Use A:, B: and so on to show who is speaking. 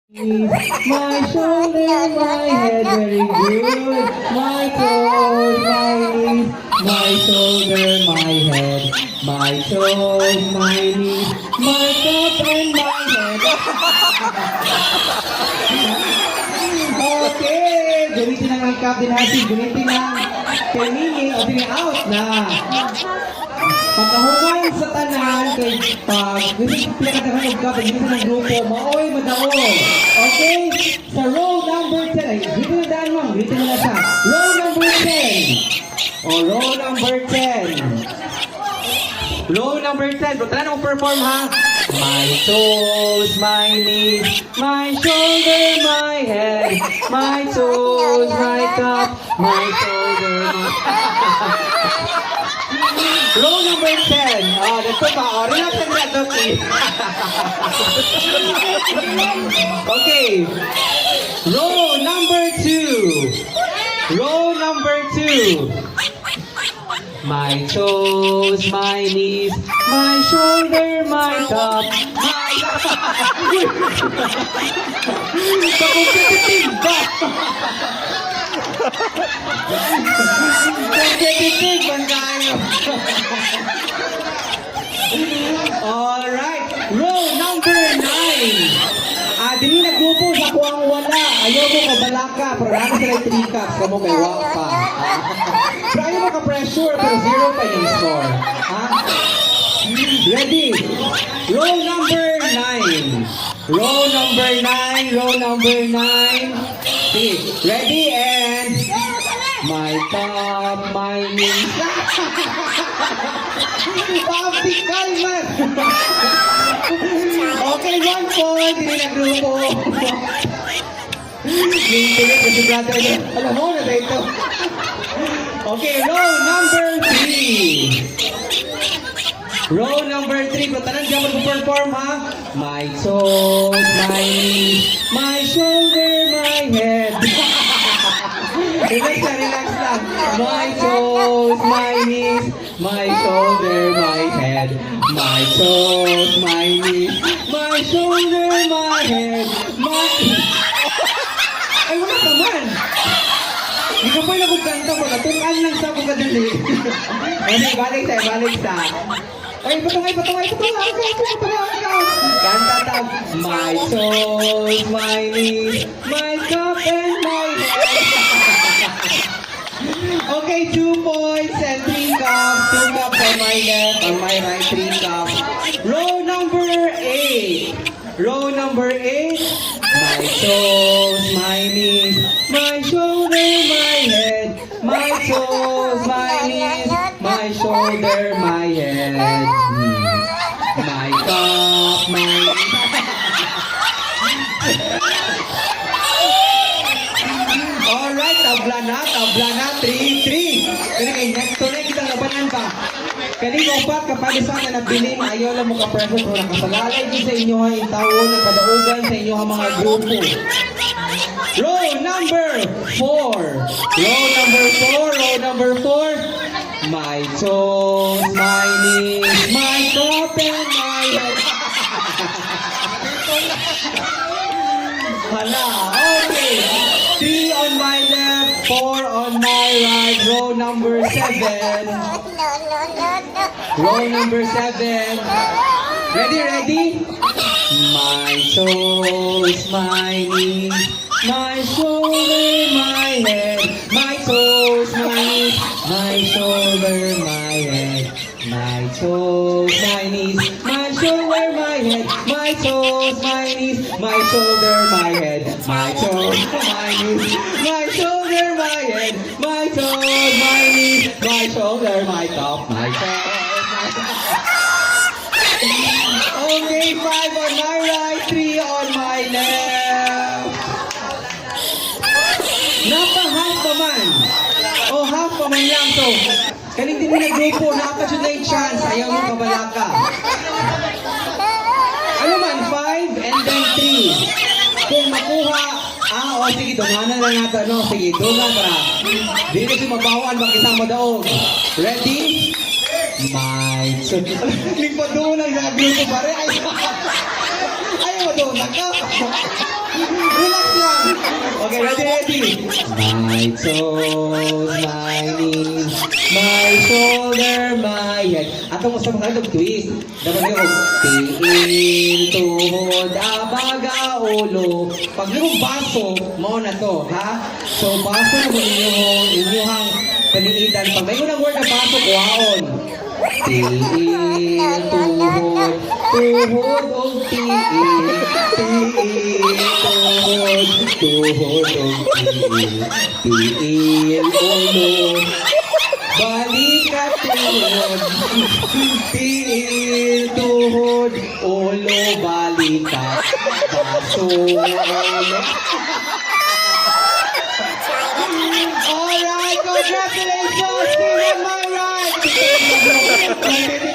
A: My shoulder, my head, very good. My toes, my knees, my shoulder, my head, my toes, my knees, my top and my head. Okay, gamitin lang ang cup din natin. Gamitin lang penini o out na. Pagkahuman sa tanan kay pag pinakadahan ng cup, gamitin ng grupo, maoy madaog. Okay, sa row number 10, ay dito na daan mo, dito na siya. Row number 10. O row number 10. Row number 10. Kung tala na perform ha. My toes, my knees, my shoulder, my head, my toes, my top, my shoulder, my... Row number 10. Oh, dito pa. Oh, relax and relax. Okay. Okay. Row number 2. Row number 2. My toes, my knees, my shoulder, my top, my... Competitive ba? Competitive ba tayo? Alright, row number 9. Dili na grupo sa kuwang wala. Ayaw mo kabalaka, pero namin sila yung 3 cups, kamo may wak pa. Pero ayaw mo ka-pressure, pero 0 pa yung score. Ha? Ready? Row number 9. Row number 9, row number 9. Okay, ready and... My top, my knees. Papical man! Okay, 1 point. Hindi na grupo. Lintulit kasi brother. Alam mo na dito. Okay, row number 3. Row number 3. Kung tanan dyan mag-perform ha. My toes, my knees, my shoulder, my head. Relax lang, relax lang. My toes, my knees, my shoulder, my head, my toes, my knees, my shoulder, my head, my... Ay, wala ka man. Hindi ka pa lang kung kanta mo. Natunan lang sa kung kadali. Ay, balik sa. Ay, patungay. Kanta tag. My toes, my knees, my cup and my head. Okay, 2 points and 3 cups. 2 cups on my left, on my right, 3 cups. Row number 8. Row number 8. My toes, my knees, my shoulder, my head, my toes, my knees, my shoulder, my head. My cup, my... Alright, tabla na, 3-3. Kaya kay next to next, kitang labanan pa. Kanino pa, kapag sana nabili, ayaw lang mo ka-present mo nakasalalay din sa inyo ha, itawon ng kadaugan sa inyo ha mga grupo. Row number 4. Row number 4. My toes, my knees, my top and my head. Hala, okay. 3 on my left, 4 on my right. Row number 7. Row number 7. Ready? My toes, my knees, my shoulder, my head, my toes, my knees, my shoulder, my head, my toes, my knees, my shoulder, my head, my toes, my knees, my shoulder, my head, my toes, my knees, my shoulder, my head, my toes, my knees, my shoulder, my top, my toes. Okay, 5 on my right, 3 on my left. Napa-half pa man. O, half pa man lang. So, kaning din na grupo, nakasunod na yung chance. Ayaw mo kabalaka. Ano man, 5 and then 3. Kung makuha, sige, dunganan lang natin, no? Sige, dungan para. Dito si mabawan, makisama daog. Ready? My son. Lingkod doon lang sa grupo pare. Ayaw mo doon, naka. Relax lang. Okay, ready? My toes, my knees, my shoulder, my head. Ato mo sa mga twist. Dapat yung tiil, tuhod, abaga, ulo. Pag yung baso, mo na to, ha? So, baso na mo inyong paniidan. Pag may unang word na baso, kuhaon. Tiil, tuhod, tuhod o tiil, tiil, tuhod, tuhod o tiil, tiil, ulo, balikat, tuhod, tiil, tuhod, ulo, balikat, baso, ulo. Alright, congratulations, Team Am I Right?